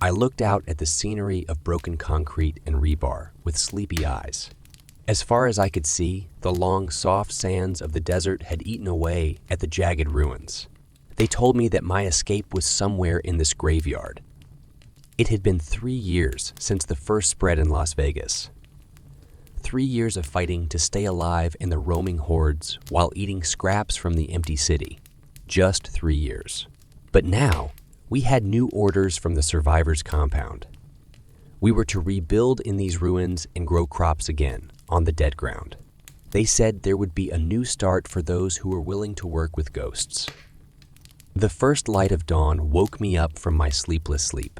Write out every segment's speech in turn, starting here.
I looked out at the scenery of broken concrete and rebar with sleepy eyes. As far as I could see, the long, soft sands of the desert had eaten away at the jagged ruins. They told me that my escape was somewhere in this graveyard. It had been 3 years since the first spread in Las Vegas. 3 years of fighting to stay alive in the roaming hordes while eating scraps from the empty city. Just 3 years. But now, we had new orders from the survivors' compound. We were to rebuild in these ruins and grow crops again on the dead ground. They said there would be a new start for those who were willing to work with ghosts. The first light of dawn woke me up from my sleepless sleep.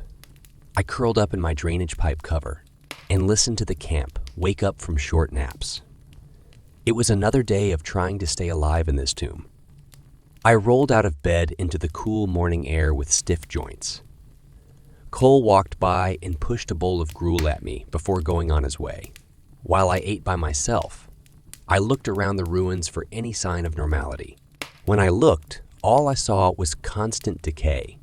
I curled up in my drainage pipe cover and listened to the camp wake up from short naps. It was another day of trying to stay alive in this tomb. I rolled out of bed into the cool morning air with stiff joints. Cole walked by and pushed a bowl of gruel at me before going on his way. While I ate by myself, I looked around the ruins for any sign of normality. When I looked, all I saw was constant decay.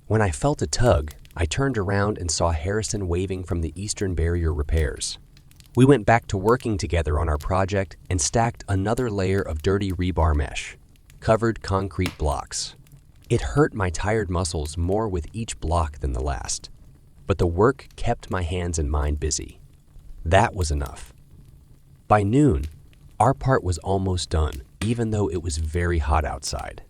When I felt a tug, I turned around and saw Harrison waving from the eastern barrier repairs. We went back to working together on our project and stacked another layer of dirty rebar mesh, covered concrete blocks. It hurt my tired muscles more with each block than the last, but the work kept my hands and mind busy. That was enough. By noon, our part was almost done, even though it was very hot outside.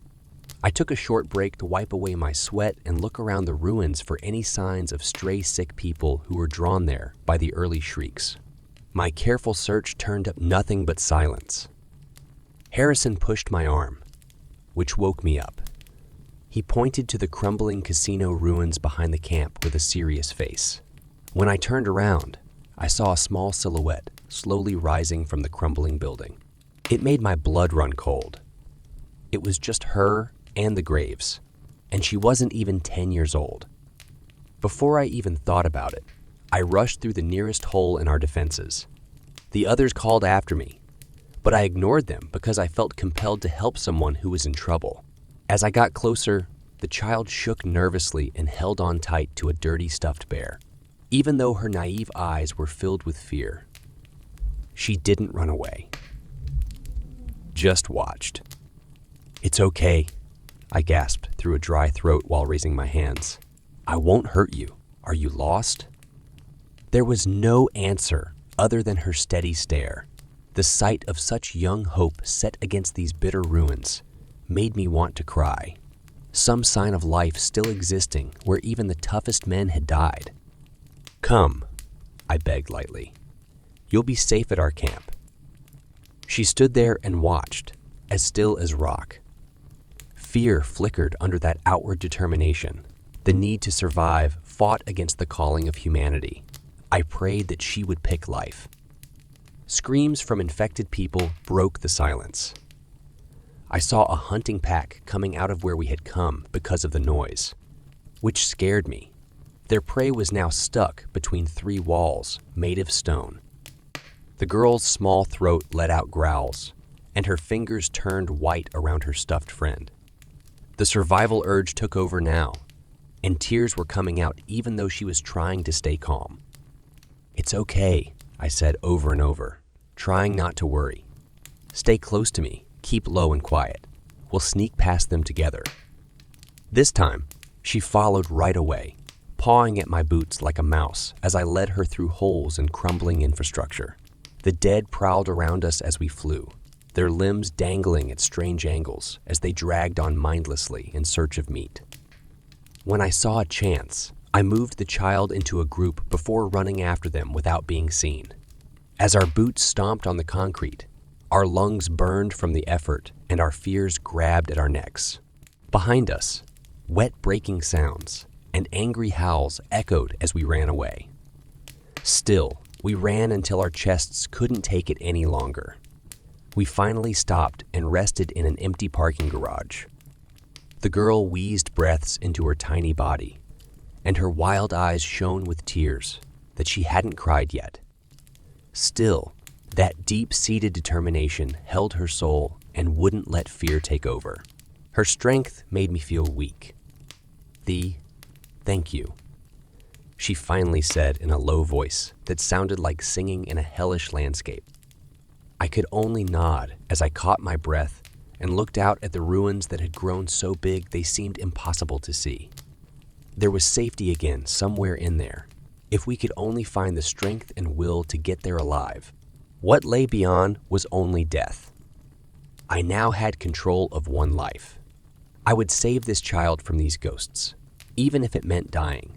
I took a short break to wipe away my sweat and look around the ruins for any signs of stray sick people who were drawn there by the early shrieks. My careful search turned up nothing but silence. Harrison pushed my arm, which woke me up. He pointed to the crumbling casino ruins behind the camp with a serious face. When I turned around, I saw a small silhouette slowly rising from the crumbling building. It made my blood run cold. It was just her and the graves, and she wasn't even 10 years old. Before I even thought about it, I rushed through the nearest hole in our defenses. The others called after me, but I ignored them because I felt compelled to help someone who was in trouble. As I got closer, the child shook nervously and held on tight to a dirty stuffed bear, even though her naive eyes were filled with fear. She didn't run away. Just watched. "It's okay," I gasped through a dry throat while raising my hands. "I won't hurt you. Are you lost?" There was no answer other than her steady stare. The sight of such young hope set against these bitter ruins made me want to cry. Some sign of life still existing where even the toughest men had died. "Come," I begged lightly. "You'll be safe at our camp." She stood there and watched, as still as rock. Fear flickered under that outward determination. The need to survive fought against the calling of humanity. I prayed that she would pick life. Screams from infected people broke the silence. I saw a hunting pack coming out of where we had come because of the noise, which scared me. Their prey was now stuck between 3 walls made of stone. The girl's small throat let out growls, and her fingers turned white around her stuffed friend. The survival urge took over now, and tears were coming out even though she was trying to stay calm. "It's okay," I said over and over, trying not to worry. "Stay close to me, keep low and quiet. We'll sneak past them together." This time, she followed right away, pawing at my boots like a mouse as I led her through holes in crumbling infrastructure. The dead prowled around us as we flew, their limbs dangling at strange angles as they dragged on mindlessly in search of meat. When I saw a chance, I moved the child into a group before running after them without being seen. As our boots stomped on the concrete, our lungs burned from the effort and our fears grabbed at our necks. Behind us, wet breaking sounds and angry howls echoed as we ran away. Still, we ran until our chests couldn't take it any longer. We finally stopped and rested in an empty parking garage. The girl wheezed breaths into her tiny body, and her wild eyes shone with tears that she hadn't cried yet. Still, that deep-seated determination held her soul and wouldn't let fear take over. Her strength made me feel weak. Thank you she finally said in a low voice that sounded like singing in a hellish landscape. I could only nod as I caught my breath and looked out at the ruins that had grown so big they seemed impossible to see. There was safety again somewhere in there, if we could only find the strength and will to get there alive. What lay beyond was only death. I now had control of one life. I would save this child from these ghosts, even if it meant dying.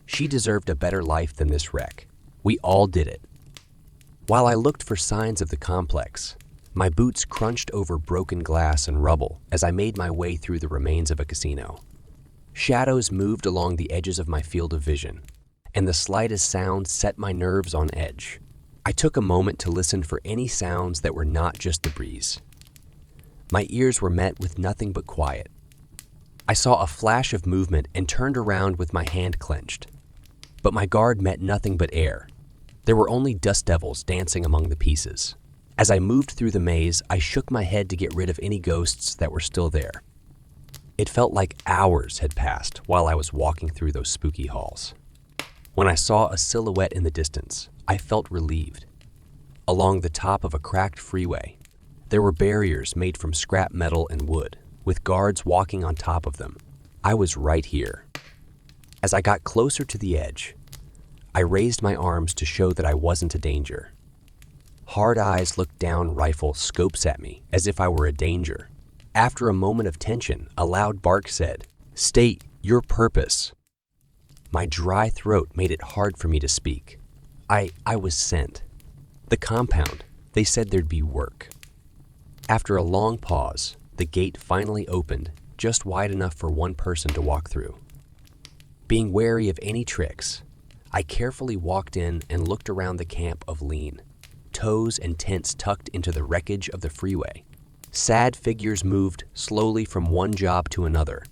She deserved a better life than this wreck. We all did it. While I looked for signs of the complex, my boots crunched over broken glass and rubble as I made my way through the remains of a casino. Shadows moved along the edges of my field of vision, and the slightest sound set my nerves on edge. I took a moment to listen for any sounds that were not just the breeze. My ears were met with nothing but quiet. I saw a flash of movement and turned around with my hand clenched. But my guard met nothing but air. There were only dust devils dancing among the pieces. As I moved through the maze, I shook my head to get rid of any ghosts that were still there. It felt like hours had passed while I was walking through those spooky halls. When I saw a silhouette in the distance, I felt relieved. Along the top of a cracked freeway, there were barriers made from scrap metal and wood, with guards walking on top of them. I was right here. As I got closer to the edge, I raised my arms to show that I wasn't a danger. Hard eyes looked down rifle scopes at me as if I were a danger. After a moment of tension, a loud bark said, "State your purpose." My dry throat made it hard for me to speak. I was sent. The compound, they said there'd be work. After a long pause, the gate finally opened, just wide enough for one person to walk through. Being wary of any tricks, I carefully walked in and looked around the camp of lean, toes and tents tucked into the wreckage of the freeway. Sad figures moved slowly from one job to another,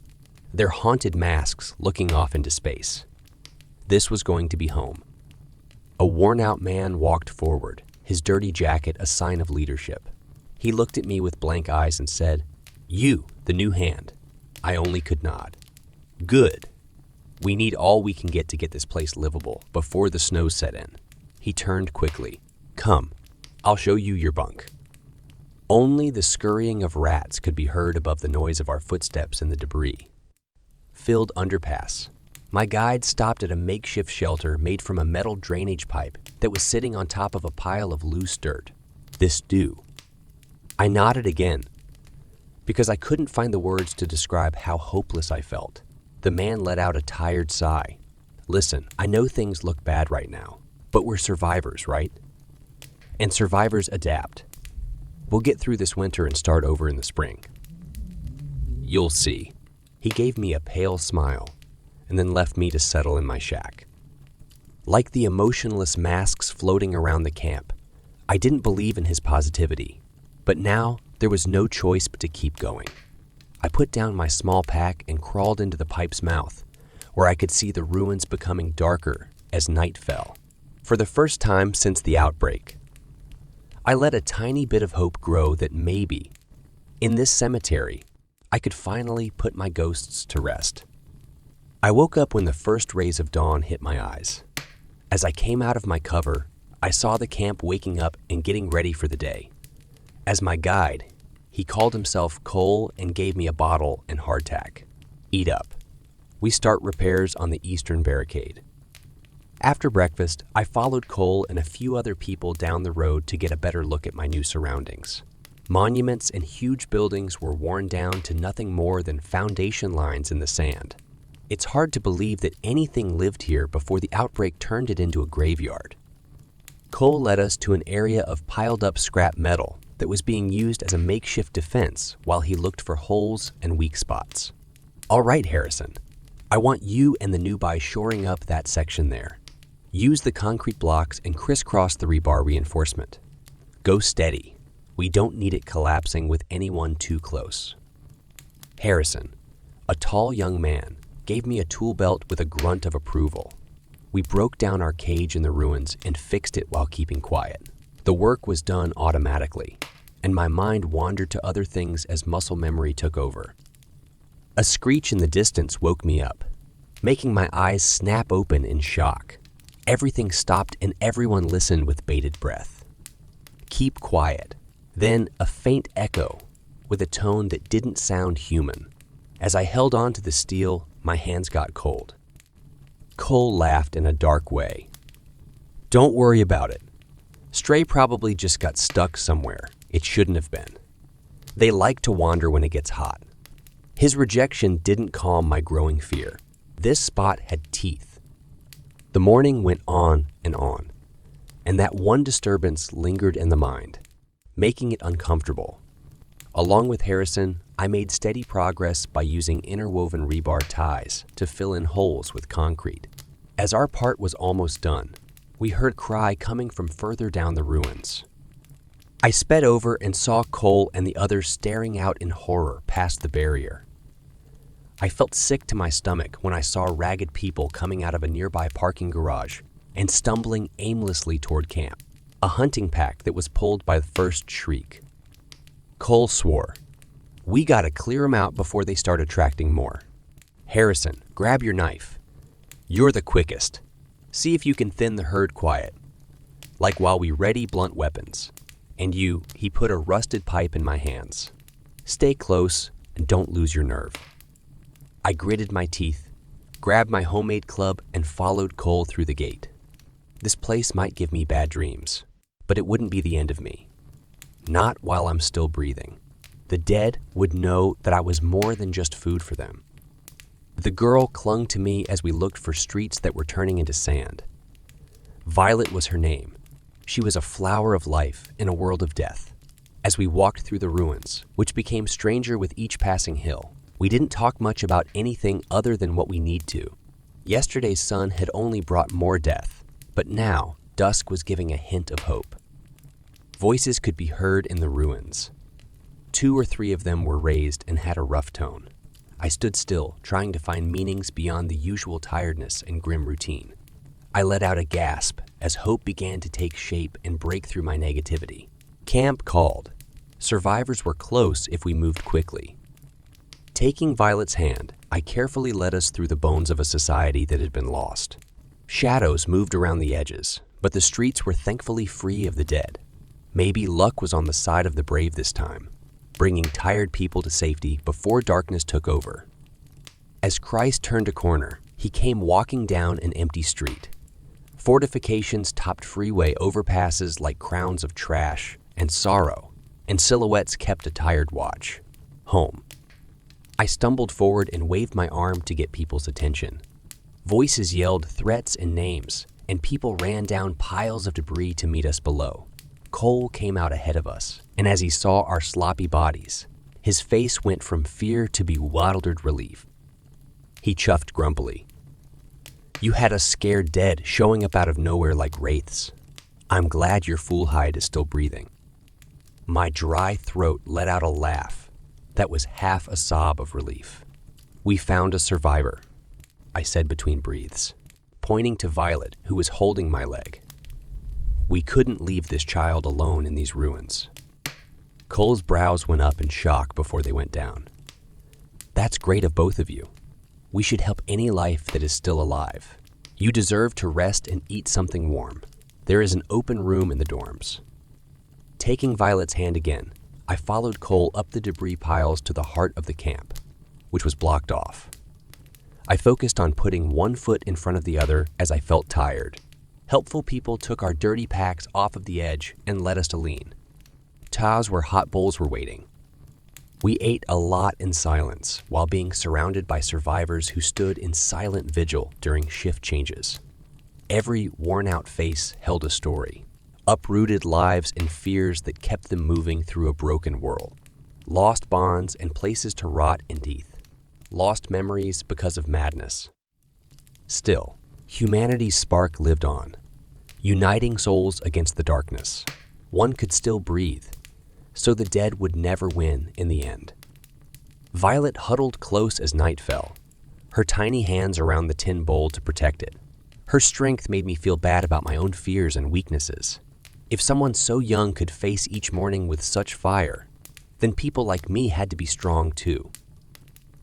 their haunted masks looking off into space. This was going to be home. A worn-out man walked forward, his dirty jacket a sign of leadership. He looked at me with blank eyes and said, "You, the new hand." I only could nod. "Good. We need all we can get to get this place livable before the snow set in." He turned quickly. "Come, I'll show you your bunk." Only the scurrying of rats could be heard above the noise of our footsteps in the debris. Filled underpass. My guide stopped at a makeshift shelter made from a metal drainage pipe that was sitting on top of a pile of loose dirt. "This do." I nodded again, because I couldn't find the words to describe how hopeless I felt. The man let out a tired sigh. "Listen, I know things look bad right now, but we're survivors, right? And survivors adapt. We'll get through this winter and start over in the spring. You'll see." He gave me a pale smile and then left me to settle in my shack. Like the emotionless masks floating around the camp, I didn't believe in his positivity, but now there was no choice but to keep going. I put down my small pack and crawled into the pipe's mouth, where I could see the ruins becoming darker as night fell. For the first time since the outbreak, I let a tiny bit of hope grow that maybe, in this cemetery, I could finally put my ghosts to rest. I woke up when the first rays of dawn hit my eyes. As I came out of my cover, I saw the camp waking up and getting ready for the day. As my guide, he called himself Cole and gave me a bottle and hardtack. "Eat up. We start repairs on the eastern barricade." After breakfast, I followed Cole and a few other people down the road to get a better look at my new surroundings. Monuments and huge buildings were worn down to nothing more than foundation lines in the sand. It's hard to believe that anything lived here before the outbreak turned it into a graveyard. Cole led us to an area of piled-up scrap metal that was being used as a makeshift defense while he looked for holes and weak spots. "All right, Harrison. I want you and the newbie shoring up that section there. Use the concrete blocks and crisscross the rebar reinforcement. Go steady. We don't need it collapsing with anyone too close." Harrison, a tall young man, gave me a tool belt with a grunt of approval. We broke down our cage in the ruins and fixed it while keeping quiet. The work was done automatically, and my mind wandered to other things as muscle memory took over. A screech in the distance woke me up. making my eyes snap open in shock. Everything stopped and everyone listened with bated breath. Keep quiet. Then a faint echo with a tone that didn't sound human. As I held on to the steel, my hands got cold. Cole laughed in a dark way. Don't worry about it. Stray probably just got stuck somewhere it shouldn't have been. They like to wander when it gets hot. His rejection didn't calm my growing fear. This spot had teeth. The morning went on, and that one disturbance lingered in the mind, making it uncomfortable. Along with Harrison, I made steady progress by using interwoven rebar ties to fill in holes with concrete. As our part was almost done, we heard cry coming from further down the ruins. I sped over and saw Cole and the others staring out in horror past the barrier. I felt sick to my stomach when I saw ragged people coming out of a nearby parking garage and stumbling aimlessly toward camp, a hunting pack that was pulled by the first shriek. Cole swore, "We gotta clear them out before they start attracting more. Harrison, grab your knife. You're the quickest. See if you can thin the herd quiet, like while we ready blunt weapons. And you," he put a rusted pipe in my hands. "Stay close and don't lose your nerve." I gritted my teeth, grabbed my homemade club, and followed Cole through the gate. This place might give me bad dreams, but it wouldn't be the end of me. Not while I'm still breathing. The dead would know that I was more than just food for them. The girl clung to me as we looked for streets that were turning into sand. Violet was her name. She was a flower of life in a world of death. As we walked through the ruins, which became stranger with each passing hill, we didn't talk much about anything other than what we need to. Yesterday's sun had only brought more death, but now dusk was giving a hint of hope. Voices could be heard in the ruins. 2 or 3 of them were raised and had a rough tone. I stood still, trying to find meanings beyond the usual tiredness and grim routine. I let out a gasp as hope began to take shape and break through my negativity. Camp called. Survivors were close if we moved quickly. Taking Violet's hand, I carefully led us through the bones of a society that had been lost. Shadows moved around the edges, but the streets were thankfully free of the dead. Maybe luck was on the side of the brave this time, bringing tired people to safety before darkness took over. As Christ turned a corner, he came walking down an empty street. Fortifications topped freeway overpasses like crowns of trash and sorrow, and silhouettes kept a tired watch. Home. I stumbled forward and waved my arm to get people's attention. Voices yelled threats and names, and people ran down piles of debris to meet us below. Cole came out ahead of us, and as he saw our sloppy bodies, his face went from fear to bewildered relief. He chuffed grumpily. "You had us scared dead, showing up out of nowhere like wraiths. I'm glad your fool hide is still breathing." My dry throat let out a laugh that was half a sob of relief. "We found a survivor," I said between breaths, pointing to Violet, who was holding my leg. "We couldn't leave this child alone in these ruins." Cole's brows went up in shock before they went down. "That's great of both of you. We should help any life that is still alive. You deserve to rest and eat something warm. There is an open room in the dorms." Taking Violet's hand again, I followed Cole up the debris piles to the heart of the camp, which was blocked off. I focused on putting one foot in front of the other as I felt tired. Helpful people took our dirty packs off of the edge and led us to lean. Taz where hot bowls were waiting. We ate a lot in silence while being surrounded by survivors who stood in silent vigil during shift changes. Every worn-out face held a story, uprooted lives and fears that kept them moving through a broken world, lost bonds and places to rot in teeth, lost memories because of madness. Still, humanity's spark lived on, uniting souls against the darkness. One could still breathe, so the dead would never win in the end. Violet huddled close as night fell, her tiny hands around the tin bowl to protect it. Her strength made me feel bad about my own fears and weaknesses. If someone so young could face each morning with such fire, then people like me had to be strong too.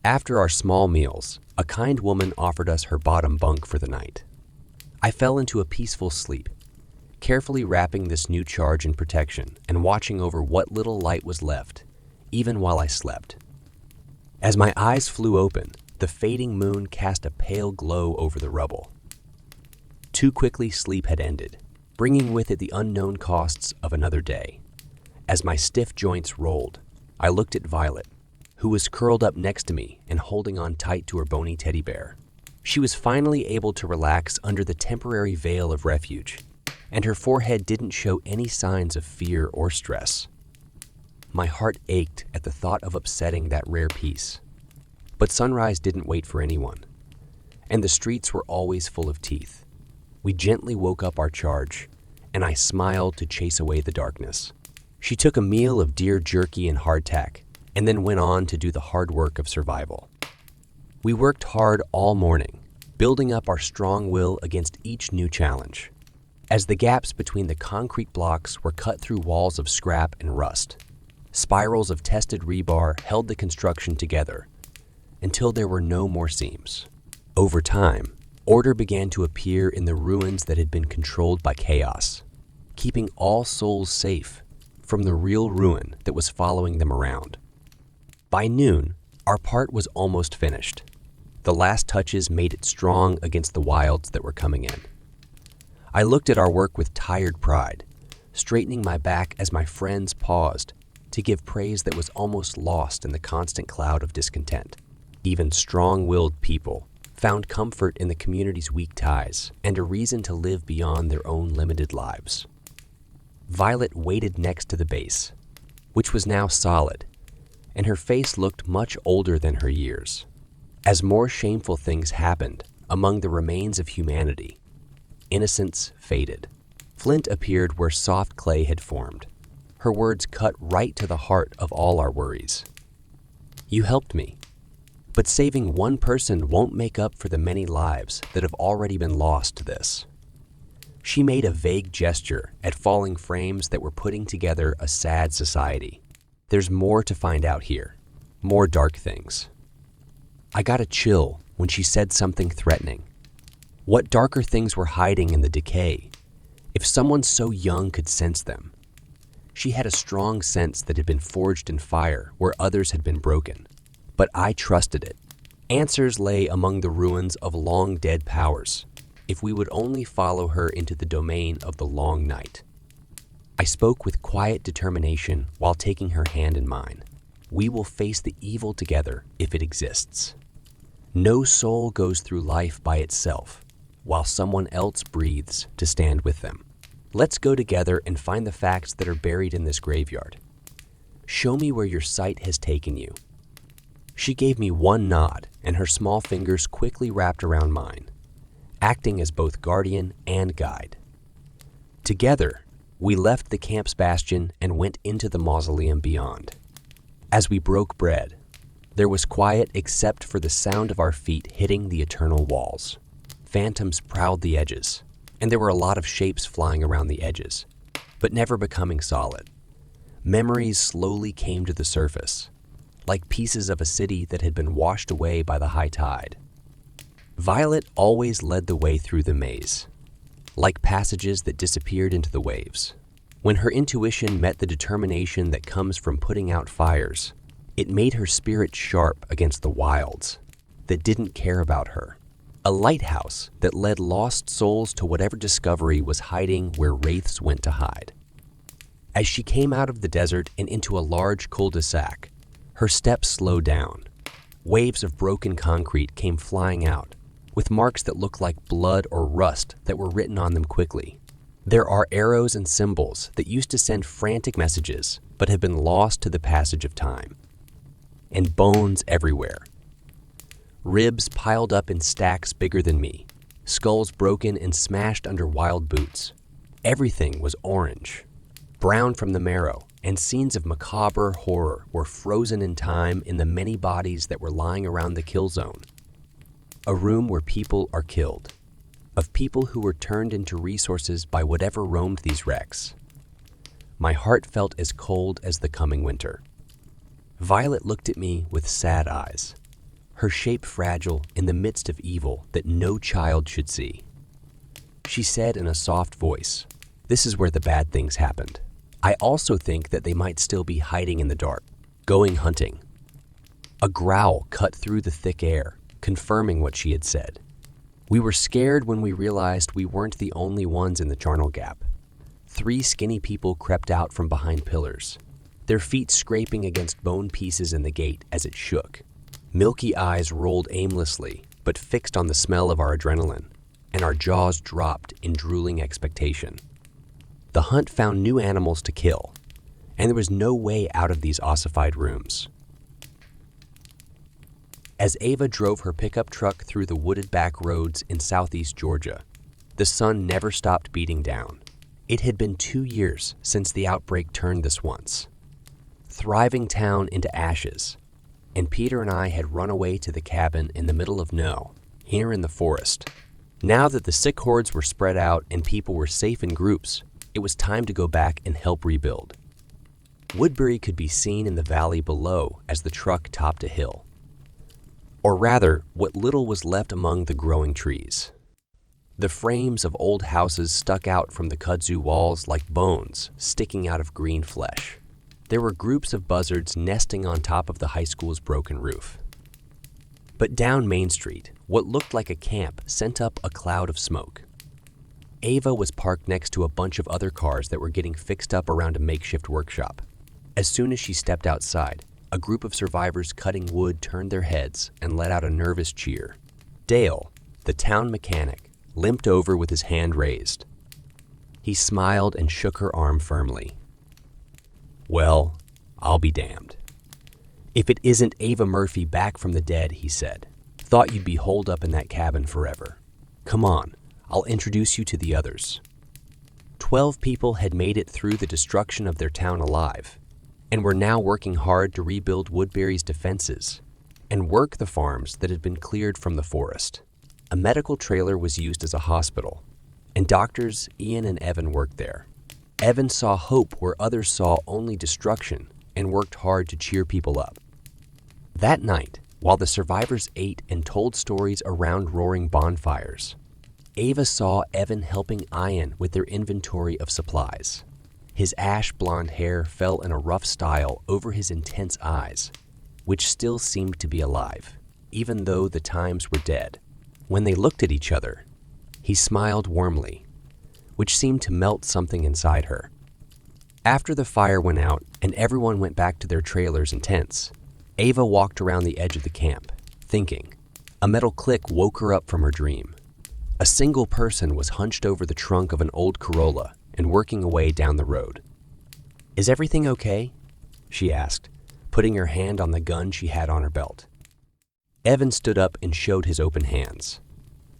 After our small meals, a kind woman offered us her bottom bunk for the night. I fell into a peaceful sleep, carefully wrapping this new charge in protection and watching over what little light was left, even while I slept. As my eyes flew open, the fading moon cast a pale glow over the rubble. Too quickly sleep had ended, bringing with it the unknown costs of another day. As my stiff joints rolled, I looked at Violet, who was curled up next to me and holding on tight to her bony teddy bear. She was finally able to relax under the temporary veil of refuge, and her forehead didn't show any signs of fear or stress. My heart ached at the thought of upsetting that rare peace. But sunrise didn't wait for anyone, and the streets were always full of teeth. We gently woke up our charge, and I smiled to chase away the darkness. She took a meal of deer jerky and hardtack, and then went on to do the hard work of survival. We worked hard all morning, building up our strong will against each new challenge. As the gaps between the concrete blocks were cut through walls of scrap and rust, spirals of tested rebar held the construction together until there were no more seams. Over time, order began to appear in the ruins that had been controlled by chaos, keeping all souls safe from the real ruin that was following them around. By noon, our part was almost finished. The last touches made it strong against the wilds that were coming in. I looked at our work with tired pride, straightening my back as my friends paused to give praise that was almost lost in the constant cloud of discontent. Even strong-willed people found comfort in the community's weak ties and a reason to live beyond their own limited lives. Violet waited next to the base, which was now solid, and her face looked much older than her years. As more shameful things happened among the remains of humanity, innocence faded. Flint appeared where soft clay had formed. Her words cut right to the heart of all our worries. You helped me, but saving one person won't make up for the many lives that have already been lost to this. She made a vague gesture at falling frames that were putting together a sad society. There's more to find out here, more dark things. I got a chill when she said something threatening. What darker things were hiding in the decay, if someone so young could sense them? She had a strong sense that had been forged in fire where others had been broken. But I trusted it. Answers lay among the ruins of long-dead powers, if we would only follow her into the domain of the long night. I spoke with quiet determination while taking her hand in mine. We will face the evil together if it exists. No soul goes through life by itself, while someone else breathes to stand with them. Let's go together and find the facts that are buried in this graveyard. Show me where your sight has taken you. She gave me one nod, and her small fingers quickly wrapped around mine, acting as both guardian and guide. Together, we left the camp's bastion and went into the mausoleum beyond. As we broke bread, there was quiet except for the sound of our feet hitting the eternal walls. Phantoms prowled the edges, and there were a lot of shapes flying around the edges, but never becoming solid. Memories slowly came to the surface, like pieces of a city that had been washed away by the high tide. Violet always led the way through the maze, like passages that disappeared into the waves. When her intuition met the determination that comes from putting out fires, it made her spirit sharp against the wilds that didn't care about her. A lighthouse that led lost souls to whatever discovery was hiding where wraiths went to hide. As she came out of the desert and into a large cul-de-sac, her steps slowed down. Waves of broken concrete came flying out, with marks that looked like blood or rust that were written on them quickly. There are arrows and symbols that used to send frantic messages but have been lost to the passage of time. And bones everywhere. Ribs piled up in stacks bigger than me, skulls broken and smashed under wild boots. Everything was orange, brown from the marrow, and scenes of macabre horror were frozen in time in the many bodies that were lying around the kill zone. A room where people are killed, of people who were turned into resources by whatever roamed these wrecks. My heart felt as cold as the coming winter. Violet looked at me with sad eyes. her shape fragile in the midst of evil that no child should see. She said in a soft voice, "This is where the bad things happened. I also think that they might still be hiding in the dark, going hunting." A growl cut through the thick air, confirming what she had said. We were scared when we realized we weren't the only ones in the charnel gap. 3 skinny people crept out from behind pillars, their feet scraping against bone pieces in the gate as it shook. Milky eyes rolled aimlessly, but fixed on the smell of our adrenaline, and our jaws dropped in drooling expectation. The hunt found new animals to kill, and there was no way out of these ossified rooms. As Ava drove her pickup truck through the wooded back roads in southeast Georgia, the sun never stopped beating down. It had been 2 years since the outbreak turned this once. Thriving town into ashes, and Peter and I had run away to the cabin in the middle of nowhere, here in the forest. Now that the sick hordes were spread out and people were safe in groups, it was time to go back and help rebuild. Woodbury could be seen in the valley below as the truck topped a hill. Or rather, what little was left among the growing trees. The frames of old houses stuck out from the kudzu walls like bones sticking out of green flesh. There were groups of buzzards nesting on top of the high school's broken roof. But down Main Street, what looked like a camp sent up a cloud of smoke. Ava was parked next to a bunch of other cars that were getting fixed up around a makeshift workshop. As soon as she stepped outside, a group of survivors cutting wood turned their heads and let out a nervous cheer. Dale, the town mechanic, limped over with his hand raised. He smiled and shook her arm firmly. "Well, I'll be damned. If it isn't Ava Murphy back from the dead," he said. "Thought you'd be holed up in that cabin forever. Come on, I'll introduce you to the others." 12 people had made it through the destruction of their town alive, and were now working hard to rebuild Woodbury's defenses and work the farms that had been cleared from the forest. A medical trailer was used as a hospital, and doctors Ian and Evan worked there. Evan saw hope where others saw only destruction and worked hard to cheer people up. That night, while the survivors ate and told stories around roaring bonfires, Ava saw Evan helping Ian with their inventory of supplies. His ash blonde hair fell in a rough style over his intense eyes, which still seemed to be alive, even though the times were dead. When they looked at each other, he smiled warmly, which seemed to melt something inside her. After the fire went out and everyone went back to their trailers and tents, Ava walked around the edge of the camp, thinking. A metal click woke her up from her dream. A single person was hunched over the trunk of an old Corolla and working away down the road. "Is everything okay?" she asked, putting her hand on the gun she had on her belt. Evan stood up and showed his open hands.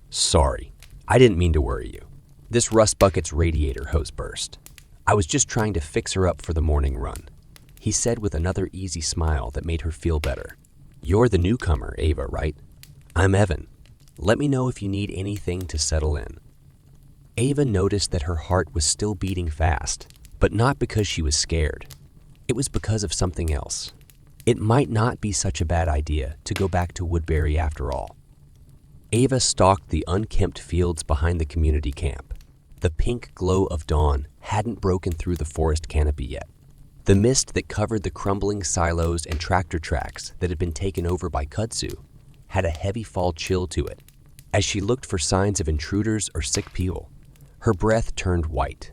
"Sorry, I didn't mean to worry you. This rust bucket's radiator hose burst. I was just trying to fix her up for the morning run," he said with another easy smile that made her feel better. "You're the newcomer, Ava, right? I'm Evan. Let me know if you need anything to settle in." Ava noticed that her heart was still beating fast, but not because she was scared. It was because of something else. It might not be such a bad idea to go back to Woodbury after all. Ava stalked the unkempt fields behind the community camp. The pink glow of dawn hadn't broken through the forest canopy yet. The mist that covered the crumbling silos and tractor tracks that had been taken over by kudzu had a heavy fall chill to it. As she looked for signs of intruders or sick people, her breath turned white.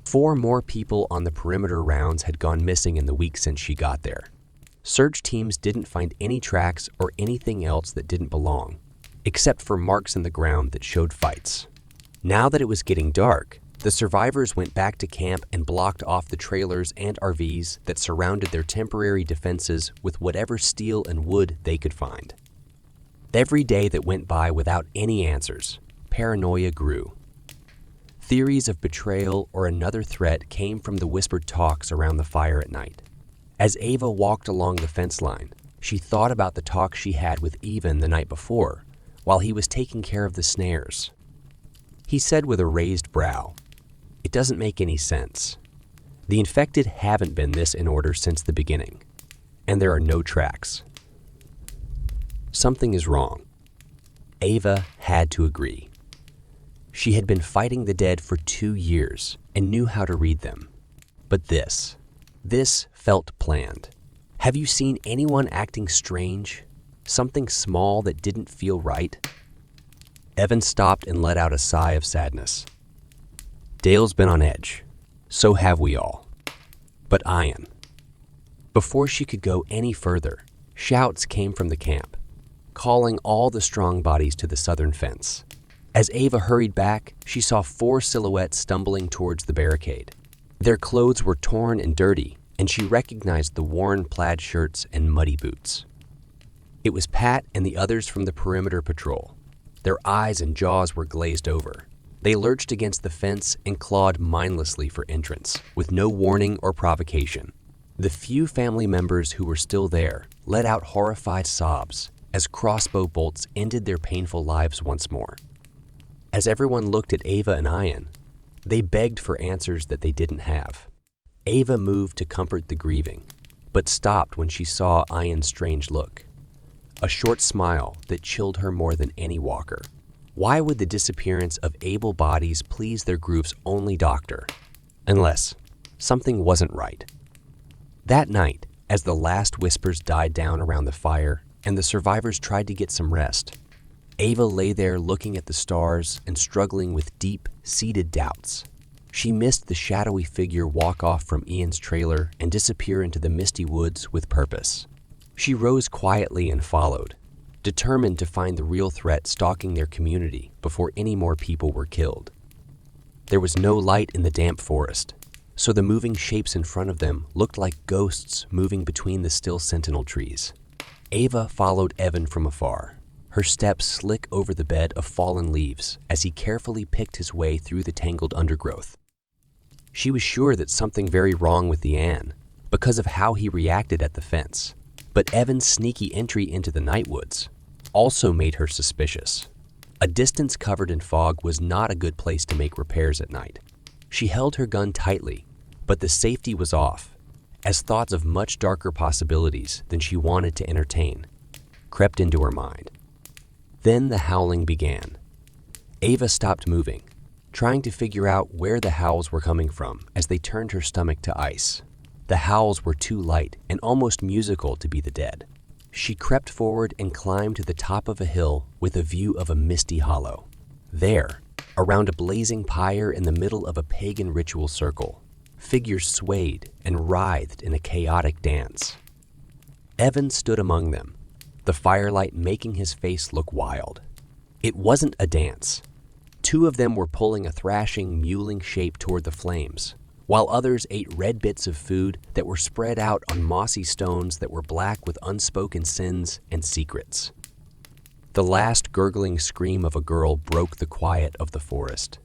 4 more people on the perimeter rounds had gone missing in the week since she got there. Search teams didn't find any tracks or anything else that didn't belong, except for marks in the ground that showed fights. Now that it was getting dark, the survivors went back to camp and blocked off the trailers and RVs that surrounded their temporary defenses with whatever steel and wood they could find. Every day that went by without any answers, paranoia grew. Theories of betrayal or another threat came from the whispered talks around the fire at night. As Ava walked along the fence line, she thought about the talk she had with Evan the night before, while he was taking care of the snares. He said with a raised brow, "It doesn't make any sense. The infected haven't been this in order since the beginning, and there are no tracks." Something is wrong. Ava had to agree. She had been fighting the dead for 2 years and knew how to read them. But this felt planned. Have you seen anyone acting strange? Something small that didn't feel right? Evan stopped and let out a sigh of sadness. Dale's been on edge. So have we all. But Ian. Before she could go any further, shouts came from the camp, calling all the strong bodies to the southern fence. As Ava hurried back, she saw 4 silhouettes stumbling towards the barricade. Their clothes were torn and dirty, and she recognized the worn plaid shirts and muddy boots. It was Pat and the others from the perimeter patrol. Their eyes and jaws were glazed over. They lurched against the fence and clawed mindlessly for entrance, with no warning or provocation. The few family members who were still there let out horrified sobs as crossbow bolts ended their painful lives once more. As everyone looked at Ava and Ian, they begged for answers that they didn't have. Ava moved to comfort the grieving, but stopped when she saw Ian's strange look. A short smile that chilled her more than any walker. Why would the disappearance of able bodies please their group's only doctor? Unless something wasn't right. That night, as the last whispers died down around the fire and the survivors tried to get some rest, Ava lay there looking at the stars and struggling with deep, seated doubts. She missed the shadowy figure walk off from Ian's trailer and disappear into the misty woods with purpose. She rose quietly and followed, determined to find the real threat stalking their community before any more people were killed. There was no light in the damp forest, so the moving shapes in front of them looked like ghosts moving between the still sentinel trees. Ava followed Evan from afar, her steps slick over the bed of fallen leaves as he carefully picked his way through the tangled undergrowth. She was sure that something very wrong with the Ann because of how he reacted at the fence, but Evan's sneaky entry into the Nightwoods also made her suspicious. A distance covered in fog was not a good place to make repairs at night. She held her gun tightly, but the safety was off, as thoughts of much darker possibilities than she wanted to entertain crept into her mind. Then the howling began. Ava stopped moving, trying to figure out where the howls were coming from as they turned her stomach to ice. The howls were too light and almost musical to be the dead. She crept forward and climbed to the top of a hill with a view of a misty hollow. There, around a blazing pyre in the middle of a pagan ritual circle, figures swayed and writhed in a chaotic dance. Evan stood among them, the firelight making his face look wild. It wasn't a dance. 2 of them were pulling a thrashing, mewling shape toward the flames, while others ate red bits of food that were spread out on mossy stones that were black with unspoken sins and secrets. The last gurgling scream of a girl broke the quiet of the forest,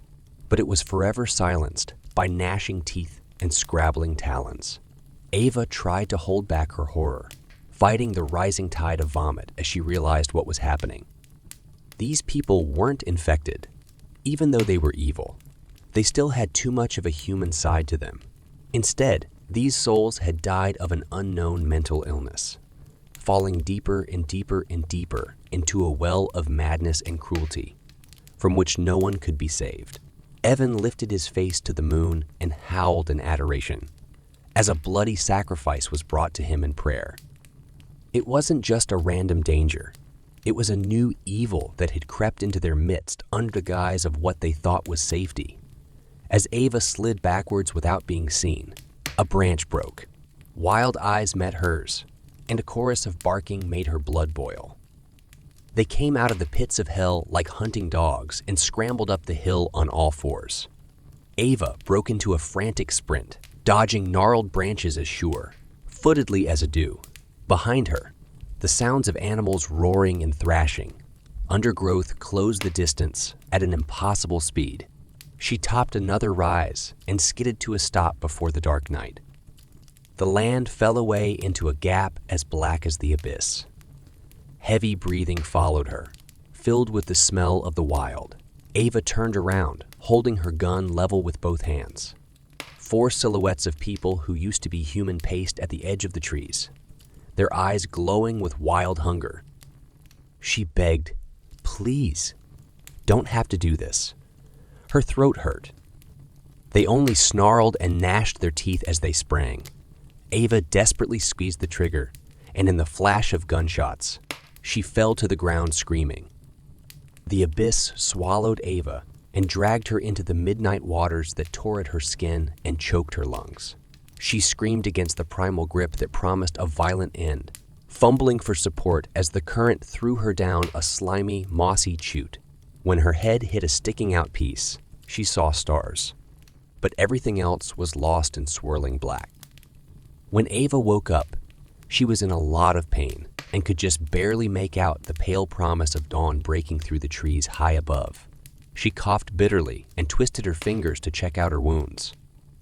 but it was forever silenced by gnashing teeth and scrabbling talons. Ava tried to hold back her horror, fighting the rising tide of vomit as she realized what was happening. These people weren't infected, even though they were evil. They still had too much of a human side to them. Instead, these souls had died of an unknown mental illness, falling deeper and deeper and deeper into a well of madness and cruelty, from which no one could be saved. Evan lifted his face to the moon and howled in adoration, as a bloody sacrifice was brought to him in prayer. It wasn't just a random danger. It was a new evil that had crept into their midst under the guise of what they thought was safety. As Ava slid backwards without being seen, a branch broke. Wild eyes met hers, and a chorus of barking made her blood boil. They came out of the pits of hell like hunting dogs and scrambled up the hill on all fours. Ava broke into a frantic sprint, dodging gnarled branches as sure, footedly as a dew. Behind her, the sounds of animals roaring and thrashing. Undergrowth closed the distance at an impossible speed. She topped another rise and skidded to a stop before the dark night. The land fell away into a gap as black as the abyss. Heavy breathing followed her, filled with the smell of the wild. Ava turned around, holding her gun level with both hands. 4 silhouettes of people who used to be human paced at the edge of the trees, their eyes glowing with wild hunger. She begged, "Please, don't have to do this." Her throat hurt. They only snarled and gnashed their teeth as they sprang. Ava desperately squeezed the trigger, and in the flash of gunshots, she fell to the ground screaming. The abyss swallowed Ava and dragged her into the midnight waters that tore at her skin and choked her lungs. She screamed against the primal grip that promised a violent end, fumbling for support as the current threw her down a slimy, mossy chute. When her head hit a sticking-out piece, she saw stars, but everything else was lost in swirling black. When Ava woke up, she was in a lot of pain and could just barely make out the pale promise of dawn breaking through the trees high above. She coughed bitterly and twisted her fingers to check out her wounds.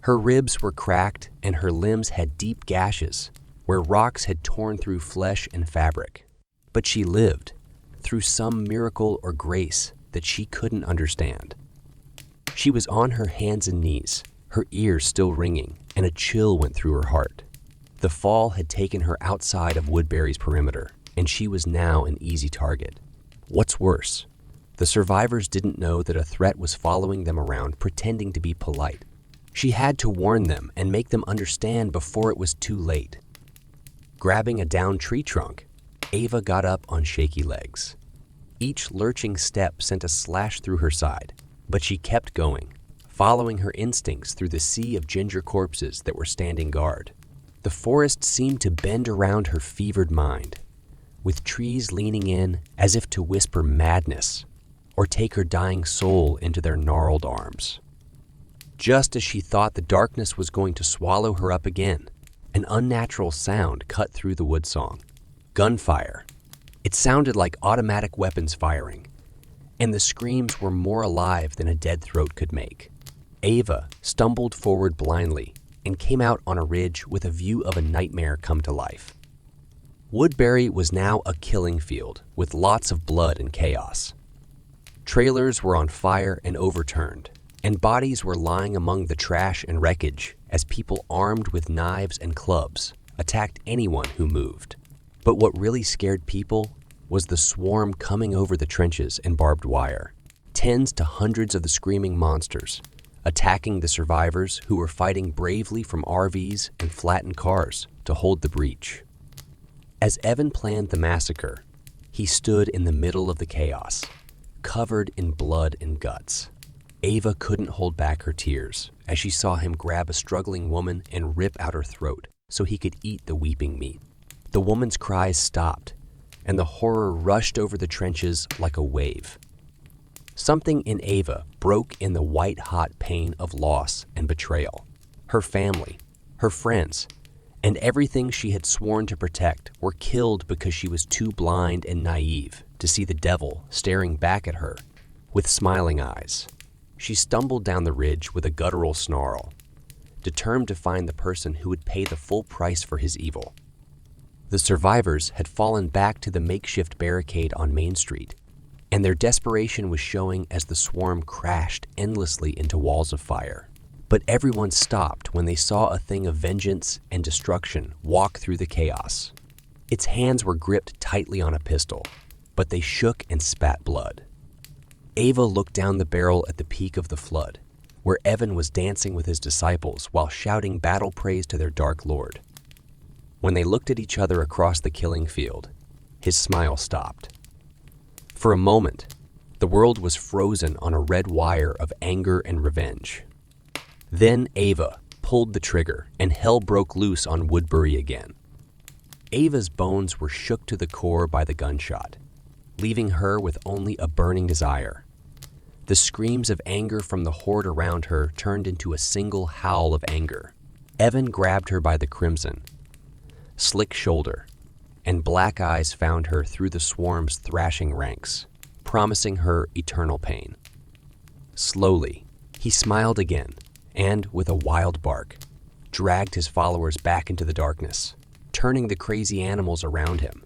Her ribs were cracked and her limbs had deep gashes where rocks had torn through flesh and fabric. But she lived, through some miracle or grace that she couldn't understand. She was on her hands and knees, her ears still ringing, and a chill went through her heart. The fall had taken her outside of Woodbury's perimeter, and she was now an easy target. What's worse, the survivors didn't know that a threat was following them around pretending to be polite. She had to warn them and make them understand before it was too late. Grabbing a downed tree trunk, Ava got up on shaky legs. Each lurching step sent a slash through her side, but she kept going, following her instincts through the sea of ginger corpses that were standing guard. The forest seemed to bend around her fevered mind, with trees leaning in as if to whisper madness or take her dying soul into their gnarled arms. Just as she thought the darkness was going to swallow her up again, an unnatural sound cut through the woodsong. Gunfire. It sounded like automatic weapons firing, and the screams were more alive than a dead throat could make. Ava stumbled forward blindly and came out on a ridge with a view of a nightmare come to life. Woodbury was now a killing field with lots of blood and chaos. Trailers were on fire and overturned, and bodies were lying among the trash and wreckage as people armed with knives and clubs attacked anyone who moved. But what really scared people was the swarm coming over the trenches and barbed wire. Tens to hundreds of the screaming monsters, attacking the survivors who were fighting bravely from RVs and flattened cars to hold the breach. As Evan planned the massacre, he stood in the middle of the chaos, covered in blood and guts. Ava couldn't hold back her tears as she saw him grab a struggling woman and rip out her throat so he could eat the weeping meat. The woman's cries stopped, and the horror rushed over the trenches like a wave. Something in Ava broke in the white-hot pain of loss and betrayal. Her family, her friends, and everything she had sworn to protect were killed because she was too blind and naive to see the devil staring back at her with smiling eyes. She stumbled down the ridge with a guttural snarl, determined to find the person who would pay the full price for his evil. The survivors had fallen back to the makeshift barricade on Main Street, and their desperation was showing as the swarm crashed endlessly into walls of fire. But everyone stopped when they saw a thing of vengeance and destruction walk through the chaos. Its hands were gripped tightly on a pistol, but they shook and spat blood. Ava looked down the barrel at the peak of the flood, where Evan was dancing with his disciples while shouting battle praise to their dark lord. When they looked at each other across the killing field, his smile stopped. For a moment, the world was frozen on a red wire of anger and revenge. Then Ava pulled the trigger and hell broke loose on Woodbury again. Ava's bones were shook to the core by the gunshot, leaving her with only a burning desire. The screams of anger from the horde around her turned into a single howl of anger. Evan grabbed her by the crimson, slick shoulder, and black eyes found her through the swarm's thrashing ranks, promising her eternal pain. Slowly, he smiled again, and, with a wild bark, dragged his followers back into the darkness, turning the crazy animals around him.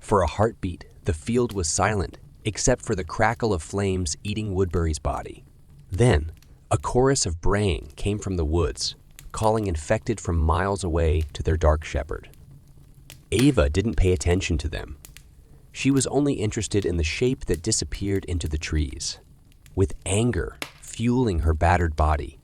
For a heartbeat, the field was silent, except for the crackle of flames eating Woodbury's body. Then, a chorus of braying came from the woods, calling infected from miles away to their dark shepherd. Ava didn't pay attention to them. She was only interested in the shape that disappeared into the trees. With anger fueling her battered body,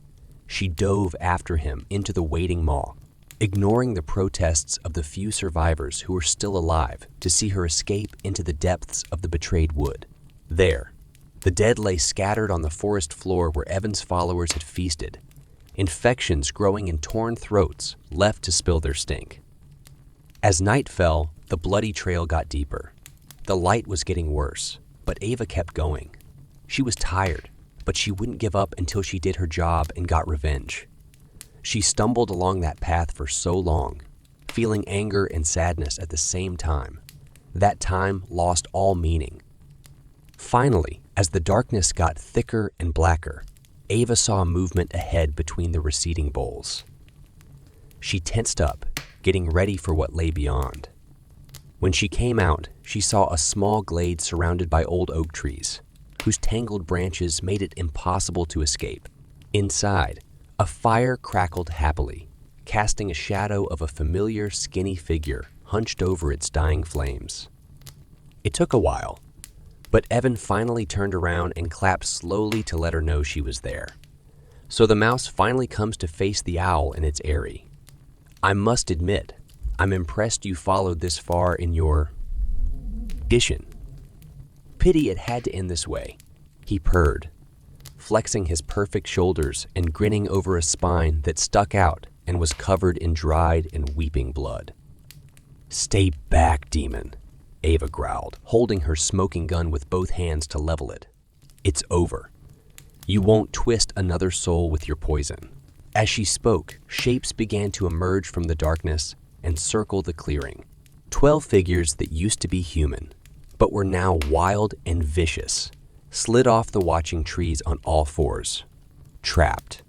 she dove after him into the waiting maw, ignoring the protests of the few survivors who were still alive to see her escape into the depths of the betrayed wood. There, the dead lay scattered on the forest floor where Evan's followers had feasted, infections growing in torn throats left to spill their stink. As night fell, the bloody trail got deeper. The light was getting worse, but Ava kept going. She was tired, but she wouldn't give up until she did her job and got revenge. She stumbled along that path for so long, feeling anger and sadness at the same time. That time lost all meaning. Finally, as the darkness got thicker and blacker, Ava saw a movement ahead between the receding boles. She tensed up, getting ready for what lay beyond. When she came out, she saw a small glade surrounded by old oak trees, whose tangled branches made it impossible to escape. Inside, a fire crackled happily, casting a shadow of a familiar skinny figure hunched over its dying flames. It took a while, but Evan finally turned around and clapped slowly to let her know she was there. So the mouse finally comes to face the owl in its eyrie. I must admit, I'm impressed you followed this far in your mission. Pity it had to end this way, he purred, flexing his perfect shoulders and grinning over a spine that stuck out and was covered in dried and weeping blood. Stay back, demon, Ava growled, holding her smoking gun with both hands to level it. It's over. You won't twist another soul with your poison. As she spoke, shapes began to emerge from the darkness and circle the clearing. 12 figures that used to be human, but were now wild and vicious, slid off the watching trees on all fours. Trapped.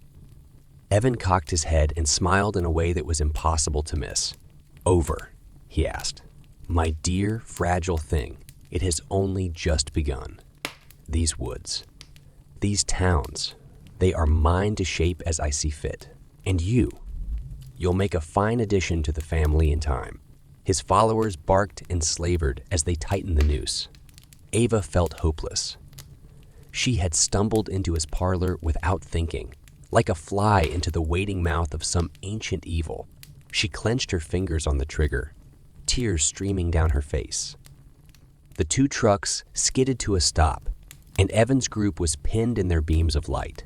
Evan cocked his head and smiled in a way that was impossible to miss. Over, he asked. My dear, fragile thing, it has only just begun. These woods, these towns, they are mine to shape as I see fit. And you'll make a fine addition to the family in time. His followers barked and slavered as they tightened the noose. Ava felt hopeless. She had stumbled into his parlor without thinking, like a fly into the waiting mouth of some ancient evil. She clenched her fingers on the trigger, tears streaming down her face. The two trucks skidded to a stop, and Evan's group was pinned in their beams of light.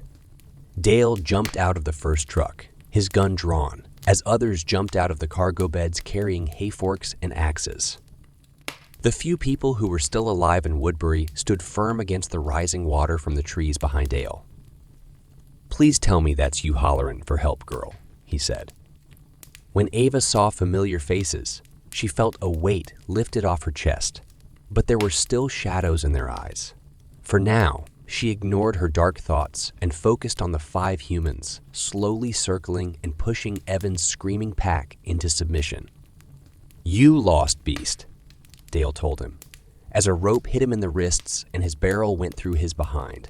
Dale jumped out of the first truck, his gun drawn, as others jumped out of the cargo beds carrying hay forks and axes. The few people who were still alive in Woodbury stood firm against the rising water from the trees behind Dale. Please tell me that's you hollerin' for help, girl, he said. When Ava saw familiar faces, she felt a weight lifted off her chest, but there were still shadows in their eyes. For now, she ignored her dark thoughts and focused on the 5 humans, slowly circling and pushing Evan's screaming pack into submission. You lost, beast, Dale told him, as a rope hit him in the wrists and his barrel went through his behind.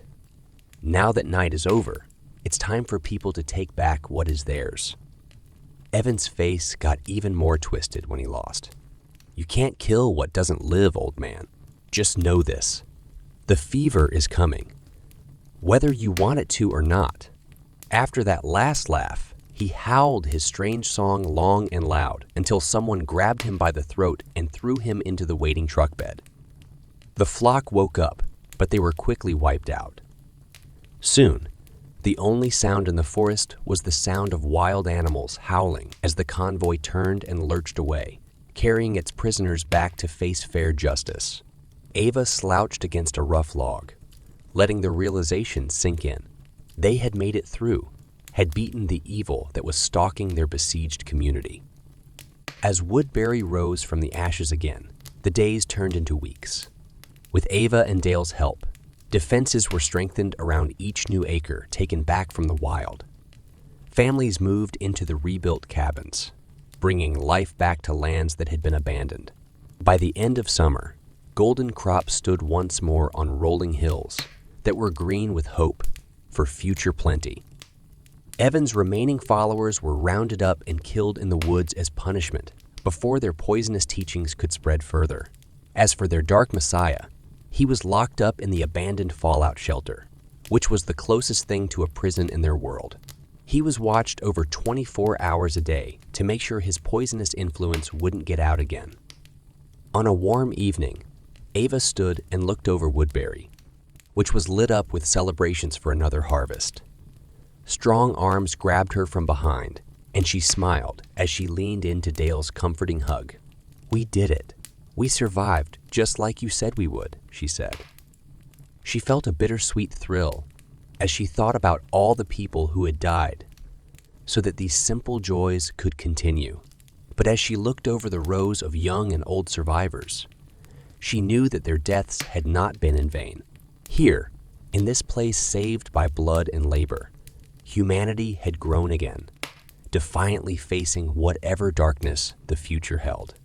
Now that night is over, it's time for people to take back what is theirs. Evan's face got even more twisted when he lost. You can't kill what doesn't live, old man. Just know this. The fever is coming, whether you want it to or not. After that last laugh, he howled his strange song long and loud until someone grabbed him by the throat and threw him into the waiting truck bed. The flock woke up, but they were quickly wiped out. Soon, the only sound in the forest was the sound of wild animals howling as the convoy turned and lurched away, carrying its prisoners back to face fair justice. Ava slouched against a rough log, letting the realization sink in. They had made it through, had beaten the evil that was stalking their besieged community. As Woodbury rose from the ashes again, the days turned into weeks. With Ava and Dale's help, defenses were strengthened around each new acre taken back from the wild. Families moved into the rebuilt cabins, bringing life back to lands that had been abandoned. By the end of summer, golden crops stood once more on rolling hills that were green with hope for future plenty. Evan's remaining followers were rounded up and killed in the woods as punishment before their poisonous teachings could spread further. As for their dark messiah, he was locked up in the abandoned fallout shelter, which was the closest thing to a prison in their world. He was watched over 24 hours a day to make sure his poisonous influence wouldn't get out again. On a warm evening, Ava stood and looked over Woodbury, which was lit up with celebrations for another harvest. Strong arms grabbed her from behind, and she smiled as she leaned into Dale's comforting hug. "We did it. We survived, just like you said we would," she said. She felt a bittersweet thrill as she thought about all the people who had died so that these simple joys could continue. But as she looked over the rows of young and old survivors, she knew that their deaths had not been in vain. Here, in this place saved by blood and labor, humanity had grown again, defiantly facing whatever darkness the future held.